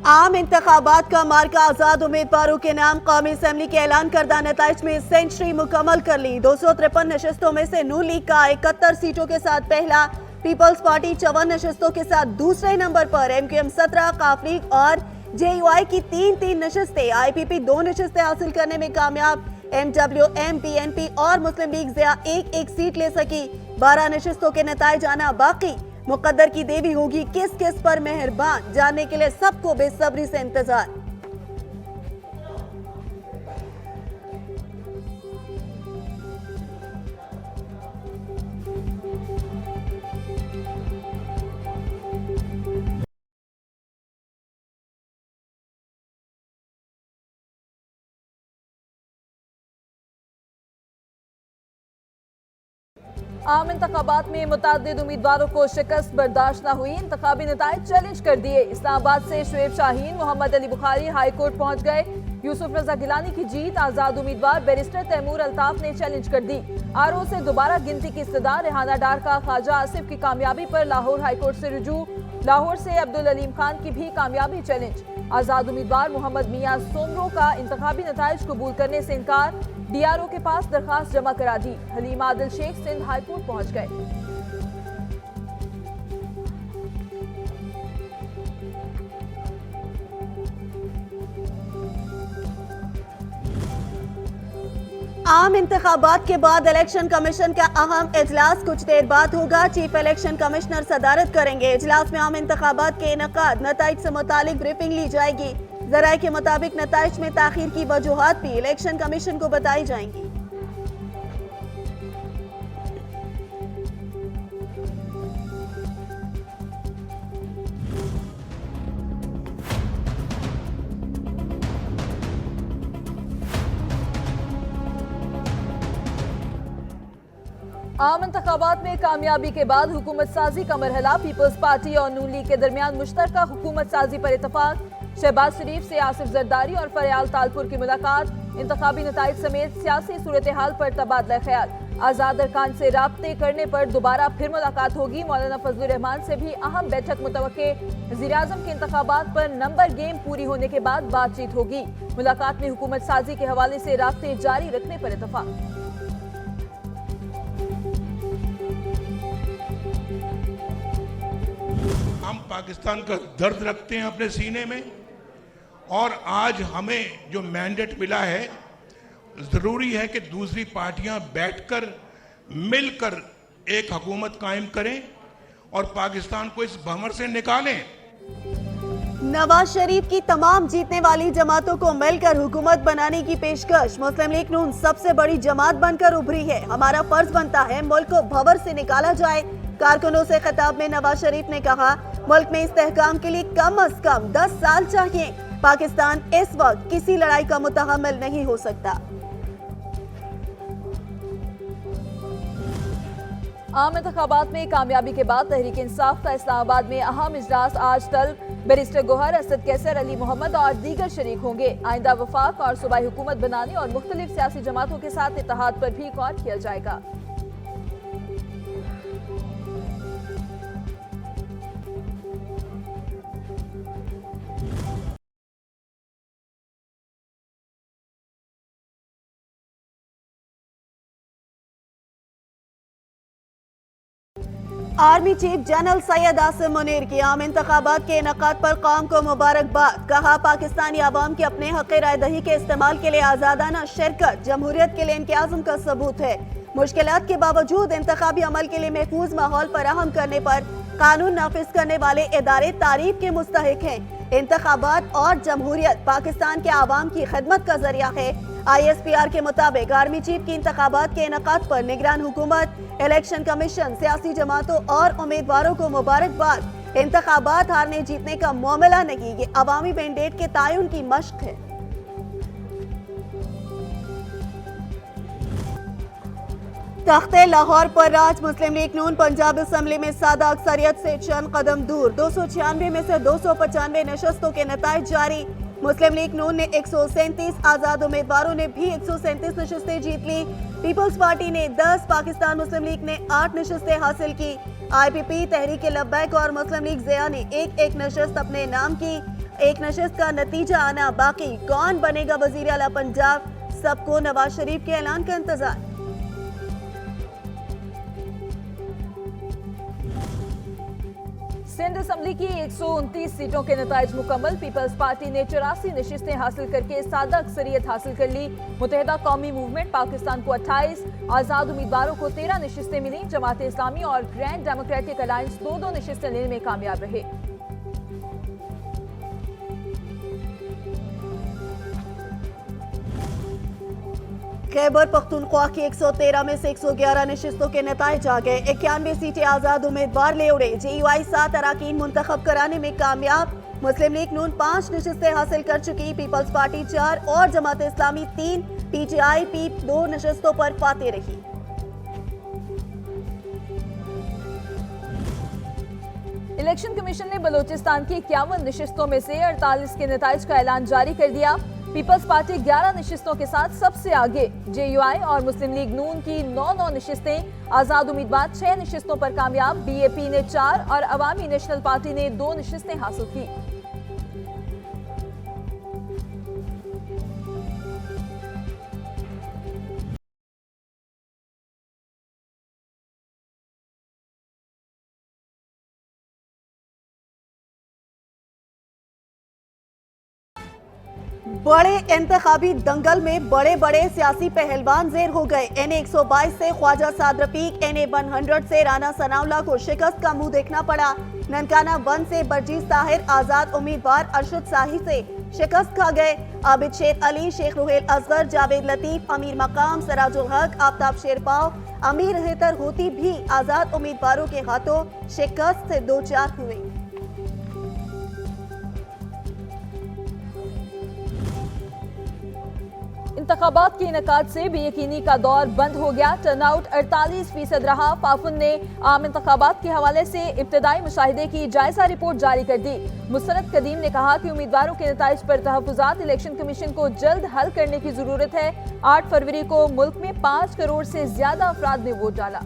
आम इंतखाबात का मार्का आजाद उम्मीदवारों के नाम कौमी असम्बली के ऐलान करदा नताइज में सेंचुरी मुकम्मल कर ली। 253 नशस्तों में से नून लीग का 71 सीटों के साथ पहला, पीपल्स पार्टी 54 नशस्तों के साथ दूसरे नंबर पर, MQM 17, काफ लीग और JUI की 3-3 नशस्तें, IPP 2 नशस्तें हासिल करने में कामयाब। MWM, PNP और मुस्लिम लीग ज़िया एक सीट ले सकी। 12 नशस्तों के नताइज आना बाकी। मुकद्दर की देवी होगी किस किस पर मेहरबान, जानने के लिए सबको बेसब्री से इंतजार। आम इंतखाबात में मुतअद्दिद उम्मीदवारों को शिकस्त बर्दाश्त न हुई। इंतखाबी नताइज चैलेंज कर दिए। इस्लामाबाद से शुएब शाहीन, मोहम्मद अली बुखारी हाई कोर्ट पहुंच गए। यूसुफ रजा गिलानी की जीत। आजाद उम्मीदवार बैरिस्टर तैमूर अल्ताफ ने चैलेंज कर दी। RO से दोबारा गिनती की इस्तदा। रेहाना डार का ख्वाजा आसिफ की कामयाबी पर लाहौर हाई कोर्ट से रुजू। लाहौर से अब्दुल अलीम खान की भी कामयाबी चैलेंज। आजाद उम्मीदवार मोहम्मद मियां सोमरो का इंतखाबी नताइज कबूल करने से इनकार। DRO के पास दरखास्त जमा करा दी। हलीमा आदिल शेख सिंध हाई कोर्ट पहुंच गए। आम इंतखाबात के बाद इलेक्शन कमीशन का अहम इजलास कुछ देर बाद होगा। चीफ इलेक्शन कमिश्नर सदारत करेंगे। इजलास में आम इंतखाबात के इनकाद, नताइज से मुतालिक ब्रीफिंग ली जाएगी। जराये के मुताबिक नताइज में ताखीर की वजूहात भी इलेक्शन कमीशन को बताई जाएंगी। आम इंतखाबात में कामयाबी के बाद हुकूमत साजी का मरहला। पीपल्स पार्टी और नून लीग के दरमियान मुश्तरका हुकूमत साजी पर इतफाक। शहबाज शरीफ से आसिफ जरदारी और फरियाल तालपुर की मुलाकात। इंतखाबी नताइज समेत सियासी सूरत हाल पर तबादला ख्याल। आजाद अरकान से राब्ते करने पर दोबारा फिर मुलाकात होगी। मौलाना फजलुर रहमान से भी अहम बैठक मुतवक्के। वज़ीर-ए-आज़म के इंतखाबात पर नंबर गेम पूरी होने के बाद बातचीत होगी। मुलाकात में हुकूमत साजी के हवाले से राब्ते जारी रखने पर इतफाक। हम पाकिस्तान का दर्द रखते हैं अपने सीने में, और आज हमें जो मैंडेट मिला है, जरूरी है कि दूसरी पार्टियां बैठकर मिलकर एक हुकूमत कायम करें और पाकिस्तान को इस भंवर से निकालें। नवाज शरीफ की तमाम जीतने वाली जमातों को मिलकर हुकूमत बनाने की पेशकश। मुस्लिम लीग नून सबसे बड़ी जमात बनकर उभरी है। हमारा फर्ज बनता है मुल्क को भंवर से निकाला जाए। कारकुनों से खिताब में नवाज शरीफ ने कहा, मुल्क में इस्तेहकाम के लिए कम अज कम 10 साल चाहिए। पाकिस्तान इस वक्त किसी लड़ाई का मुतहम्मिल नहीं हो सकता। आम इंतखाबात में कामयाबी के बाद तहरीक इंसाफ का इस्लामाबाद में अहम इजलास आज तलब। बैरिस्टर गोहर, असद कैसर, अली मोहम्मद और दीगर शरीक होंगे। आइंदा वफाक और सूबाई हुकूमत बनाने और मुख्तलिफ सियासी जमातों के साथ इत्तेहाद पर भी गौर किया जाएगा। Army chief general Syed Asim Munir की आम इंतखाबात के इनकाद पर कौम को मुबारकबाद। कहा, पाकिस्तानी आवाम के अपने हक़ राय दही के इस्तेमाल के लिए आज़ादाना शिरकत जमहूरियत के लिए इनके आज़म का सबूत है। मुश्किलात के बावजूद इंतखाबी अमल के लिए महफूज माहौल फराहम करने पर कानून नाफिज करने वाले इदारे तारीफ के मुस्तहिक हैं। इंतखाबात और जमहूरियत पाकिस्तान के आवाम की खिदमत का जरिया है। ISPR के मुताबिक आर्मी चीफ की इंतखाबात के इनकाद पर निगरान हुकूमत, इलेक्शन कमीशन, सियासी जमातों और उम्मीदवारों को मुबारकबाद। इंतखाबात हारने जीतने का मामला नहीं, ये अवामी मैंडेट के तयन की मशक है। तख्ते लाहौर पर राज। मुस्लिम लीग नून पंजाब असम्बली में सादा अक्सरियत से चंद कदम दूर। 296 में से 295 नशस्तों के नताइज जारी। मुस्लिम लीग नून ने 137, आजाद उम्मीदवारों ने भी 137 नशस्तें जीत ली। पीपल्स पार्टी ने 10, पाकिस्तान मुस्लिम लीग ने 8 नशस्तें हासिल की। IPP, तहरीक लब्बैक और मुस्लिम लीग ज़िया ने एक एक नशस्त अपने नाम की। एक नशिस्त का नतीजा आना बाकी। कौन बनेगा वजीर आला पंजाब, सबको नवाज शरीफ के ऐलान का इंतजार। सिंध असेंबली की 129 सीटों के नताइज मुकम्मल। पीपल्स पार्टी ने 84 नशिस्तें हासिल करके सादा अक्सरियत हासिल कर ली। मुत्तहिदा कौमी मूवमेंट पाकिस्तान को 28, आजाद उम्मीदवारों को 13 नशिस्तें मिली। जमात इस्लामी और ग्रैंड डेमोक्रेटिक अलायंस 2-2 नशिस्तें लेने में कामयाब रहे। खैबर पख्तूनख्वा की 113 में से 111 नशिस्तों के नताइज आ गए। 91 सीटें आजाद उम्मीदवार ले उड़े। JUI 7 अराकीन मुंतखब कराने में कामयाब। मुस्लिम लीग नून 5 नशिस्तें हासिल कर चुकी। पीपल्स पार्टी 4 और जमात इस्लामी 3, PTI पीप 2 नशिस्तों पर फाते रही। इलेक्शन कमीशन ने बलूचिस्तान की 51 नशिस्तों में से 48 के नताइज का ऐलान जारी कर दिया। पीपल्स पार्टी 11 नशिस्तों के साथ सबसे आगे। JUI और मुस्लिम लीग नून की 9-9 नशिस्तें, आजाद उम्मीदवार 6 नशिस्तों पर कामयाब। BAP ने 4 और अवामी नेशनल पार्टी ने 2 नशिस्तें हासिल की। बड़े इंतखाबी दंगल में बड़े बड़े सियासी पहलवान जेर हो गए। NA 122 से ख्वाजा साद रफीक, NA 100 से राना सनाउल्लाह को शिकस्त का मुंह देखना पड़ा। ननकाना 1 से बरजीज ताहिर आजाद उम्मीदवार अरशद शाही से शिकस्त खा गए। आबिद शेर अली, शेख रुहेल असगर, जावेद लतीफ, अमीर मकाम, सराजुल हक, आफ्ताब शेरपाव, अमीर हेतर होती भी आजाद उम्मीदवारों के हाथों शिकस्त से दो चार हुए। इंतखाबात के इनेकाद से बेयकीनी का दौर बंद हो गया। टर्नआउट 48% रहा। फाफुन ने आम इंतखाबात के हवाले से इब्तदाई मुशाहिदे की जायजा रिपोर्ट जारी कर दी। मुसरत कदीम ने कहा कि उम्मीदवारों के नताइज पर तहफ़्फ़ुज़ात इलेक्शन कमीशन को जल्द हल करने की जरूरत है। 8 फरवरी को मुल्क में 5 करोड़ से ज्यादा अफराद ने वोट डाला।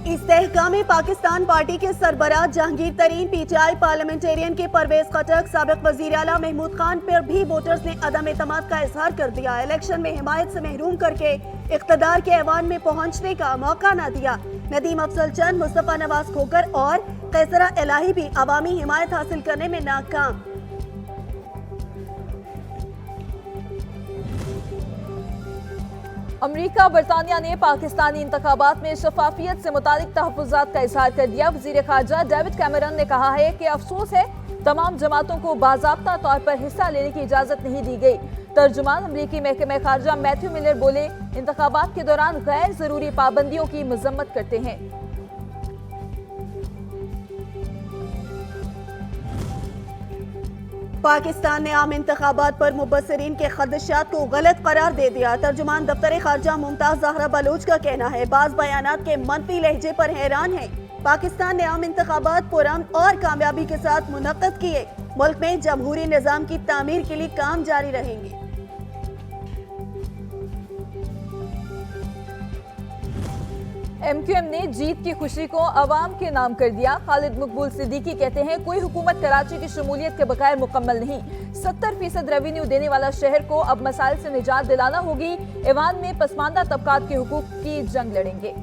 इस्तेहकाम पाकिस्तान पार्टी के सरबराह जहांगीर तरीन, PTI पार्लियामेंटेरियन के परवेज खटक, साबिक वजीर आला महमूद खान पर भी वोटर्स ने अदम एतमाद का इजहार कर दिया। इलेक्शन में हिमायत से महरूम करके इख्तदार के ऐवान में पहुंचने का मौका न दिया। नदीम अफजल चंद, मुस्तफा नवाज खोकर और कैसरा इलाही भी अवामी हिमायत हासिल करने में नाकाम। अमरीका बरतानिया ने पाकिस्तानी इंतखाबात में शफाफियत से मुतालिक तहफ़्फ़ुज़ात का इजहार कर दिया। वज़ीर ख़ारजा डेविड कैमरन ने कहा है कि अफसोस है तमाम जमातों को बाज़ाब्ता तौर पर हिस्सा लेने की इजाज़त नहीं दी गई। तर्जुमान अमरीकी महकमे ख़ारजा मैथ्यू मिलर बोले, इंतखाबात के दौरान गैर ज़रूरी पाबंदियों की मज़म्मत करते हैं। पाकिस्तान ने आम इंतखाबात पर मुबस्सिरीन के खदशात को गलत करार दे दिया। तर्जुमान दफ्तर खारजा मुमताज ज़हरा बलोच का कहना है, बाज़ बयानात के मनफी लहजे पर हैरान है। पाकिस्तान ने आम इंतखाबात पुरअमन और कामयाबी के साथ मुनक्कद किए। मुल्क में जमहूरी निज़ाम की तामीर के लिए काम जारी रहेंगे। MQM ने जीत की खुशी को अवाम के नाम कर दिया। खालिद मकबूल सिद्दीकी कहते हैं, कोई हुकूमत कराची की शमूलियत के बगैर मुकम्मल नहीं। 70% रेवेन्यू देने वाला शहर को अब मसाइल से निजात दिलाना होगी। ऐवान में पसमानदा तबकात के हुकूक की जंग लड़ेंगे।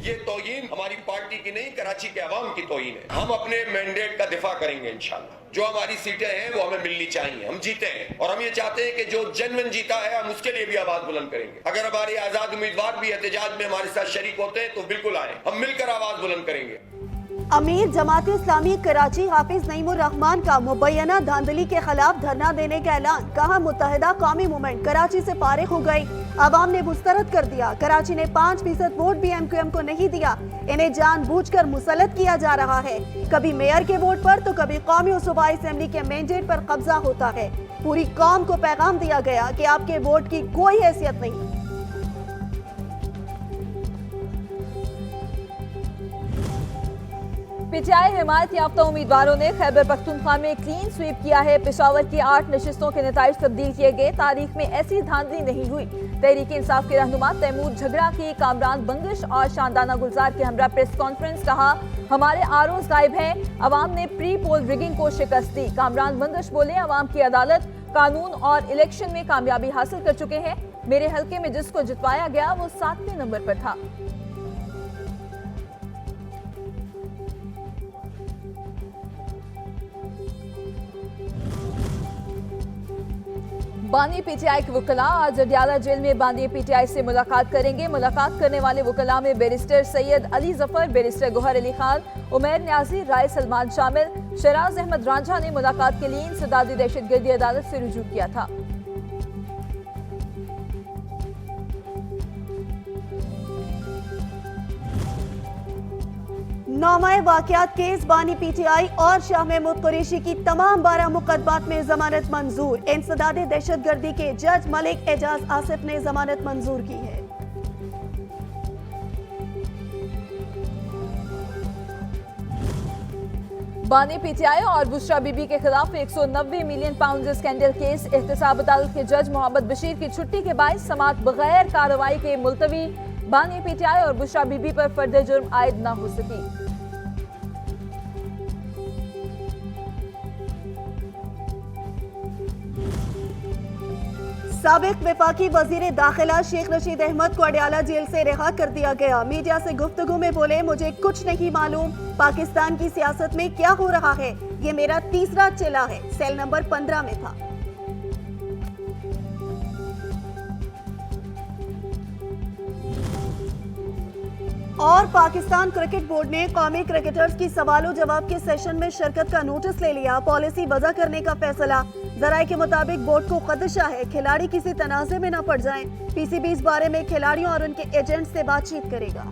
ये तौहीन हमारी पार्टी की नहीं, कराची के अवाम की तौहीन है। हम अपने मैंडेट का दिफा करेंगे इंशाल्लाह। जो हमारी सीटें हैं वो हमें मिलनी चाहिए। हम जीते हैं और हम ये चाहते हैं कि जो जेन्युइन जीता है हम उसके लिए भी आवाज बुलंद करेंगे। अगर हमारे आजाद उम्मीदवार भी एहतजाज में हमारे साथ शरीक होते हैं तो बिल्कुल आए, हम मिलकर आवाज बुलंद करेंगे। अमीर जमात इस्लामी कराची हाफिज नईमुर रहमान का मुबैना धांधली के खिलाफ धरना देने का ऐलान। कहा, मुत्तहिदा कौमी मूवमेंट कराची से फारिग हो गई। अवाम ने मुस्तरद कर दिया। कराची ने 5% वोट भी MQM को नहीं दिया। इन्हें जानबूझकर मुसल्लत किया जा रहा है। कभी मेयर के वोट पर तो कभी कौमी और सूबाई असेंबली के मैंडेट पर कब्जा होता है। पूरी कौम को पैगाम दिया गया कि आपके वोट की कोई हैसियत नहीं। पीटीआई हिमायत याफ्ता उम्मीदवारों ने खैबर पख्तूनख्वा में क्लीन स्वीप किया है। पेशावर की 8 नशिस्तों के नताइज तब्दील किए गए। तारीख में ऐसी धांधली नहीं हुई। तहरीक इंसाफ के रहनुमा तैमूर झगड़ा की कामरान बंगश और शानदाना गुलजार के हमरा प्रेस कॉन्फ्रेंस। कहा, हमारे आरोज गायब हैं। अवाम ने प्री पोल रिगिंग को शिकस्त दी। कामरान बंगश बोले, अवाम की अदालत कानून और इलेक्शन में कामयाबी हासिल कर चुके हैं। मेरे हल्के में जिसको जितवाया गया वो 7वें नंबर पर था। बानी पीटीआई के वकला आज अडियाला जेल में बानी पीटीआई से मुलाकात करेंगे। मुलाकात करने वाले वकला में बैरिस्टर सैयद अली जफर, बैरिस्टर गोहर अली खान, उमैर न्याजी, राय सलमान शामिल। शराज अहमद रांझा ने मुलाकात के लिए इंसदादी दहशतगर्दी अदालत से रुजू किया था। नौमाए वाकयात केस बानी पीटीआई और शाह महमूद कुरैशी की तमाम 12 मुकदमात में जमानत मंजूर। इंसदादे दहशतगर्दी के जज मलिक एजाज आसिफ ने जमानत मंजूर की है। बानी पीटीआई और बुशरा बीबी के खिलाफ 190 मिलियन पाउंड स्कैंडल केस। एहतसाब अदालत के जज मोहम्मद बशीर की छुट्टी के बाद समाअत बगैर कार्रवाई के मुलतवी। बानी पीटीआई और बुशरा बीबी पर फर्द जुर्म आयद न हो सकी। साबिक वफाकी वजीर दाखिला शेख रशीद अहमद को अडियाला जेल से रिहा कर दिया गया। मीडिया से गुफ्तगू में बोले, मुझे कुछ नहीं मालूम पाकिस्तान की सियासत में क्या हो रहा है। ये मेरा तीसरा चेला है। सेल नंबर 15 में था। और पाकिस्तान क्रिकेट बोर्ड ने कौमी क्रिकेटर्स की सवालों जवाब के सेशन में शिरकत का नोटिस ले लिया। पॉलिसी वज़ा करने का फैसला। जराये के मुताबिक बोर्ड को खदशा है खिलाड़ी किसी तनाज़े में न पड़ जाएं। पीसीबी इस बारे में खिलाड़ियों और उनके एजेंट से बातचीत करेगा।